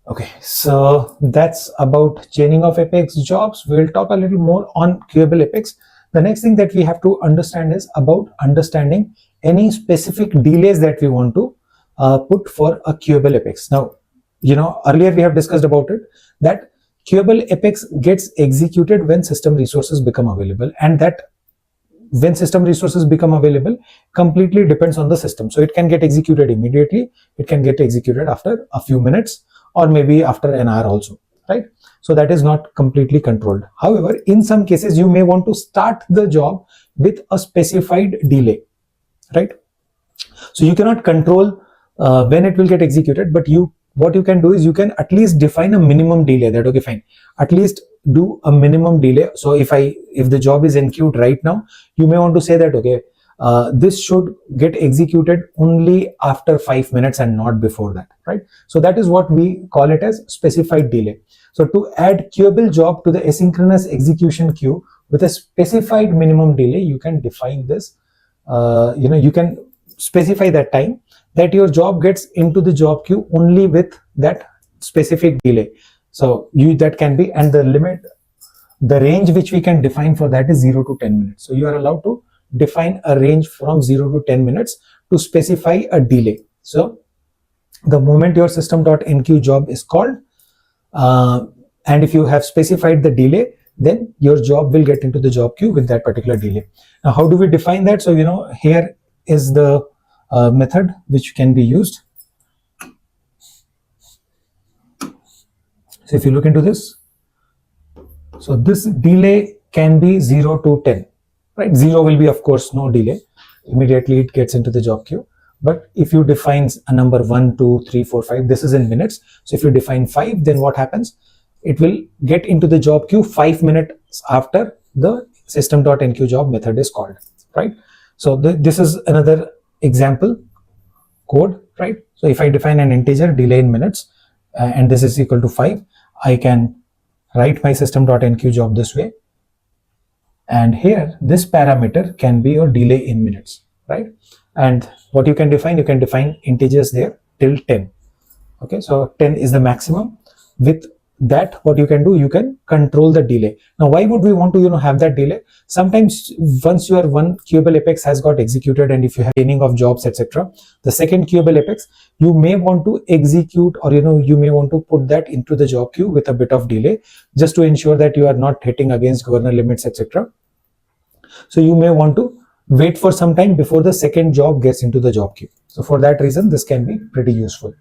Okay, so that's about chaining of Apex jobs. We'll talk a little more on Queueable Apex. The next thing that we have to understand is about understanding any specific delays that we want to put for a Queueable Apex. Now, earlier we have discussed about it, that Queueable Apex gets executed when system resources become available, and that when system resources become available completely depends on the system. So it can get executed immediately, it can get executed after a few minutes, or maybe after an hour also, right? So that is not completely controlled. However, in some cases you may want to start the job with a specified delay, right? So you cannot control when it will get executed, but what you can do is you can at least define a minimum delay, that okay, fine, at least do a minimum delay. So if the job is in queued right now, you may want to say that okay, this should get executed only after 5 minutes and not before that, right? So that is what we call it as specified delay. So to add queueable job to the asynchronous execution queue with a specified minimum delay, you can define this. You can specify that time that your job gets into the job queue only with that specific delay. So that can be, and the range which we can define for that is 0 to 10 minutes. So you are allowed to define a range from 0 to 10 minutes to specify a delay. So the moment your system.enqueue job is called, and if you have specified the delay, then your job will get into the job queue with that particular delay. Now, how do we define that? So, here is the method which can be used. So if you look into this, so this delay can be 0 to 10, right? 0 will be, of course, no delay. Immediately it gets into the job queue. But if you define a number 1, 2, 3, 4, 5, this is in minutes. So if you define 5, then what happens? It will get into the job queue 5 minutes after the system.enqueue job method is called, right? So this is another example code, right? So if I define an integer delay in minutes, and this is equal to 5, I can write my system.enqueue job this way. And here, this parameter can be your delay in minutes, right? And what you can define integers there till 10. Okay, so 10 is the maximum. With that, what you can do, you can control the delay. Now, why would we want to have that delay? Sometimes once your one Queueable Apex has got executed, and if you have chaining of jobs, etc., the second Queueable Apex, you may want to execute, or you may want to put that into the job queue with a bit of delay, just to ensure that you are not hitting against governor limits, etc. So you may want to wait for some time before the second job gets into the job queue. So for that reason, this can be pretty useful.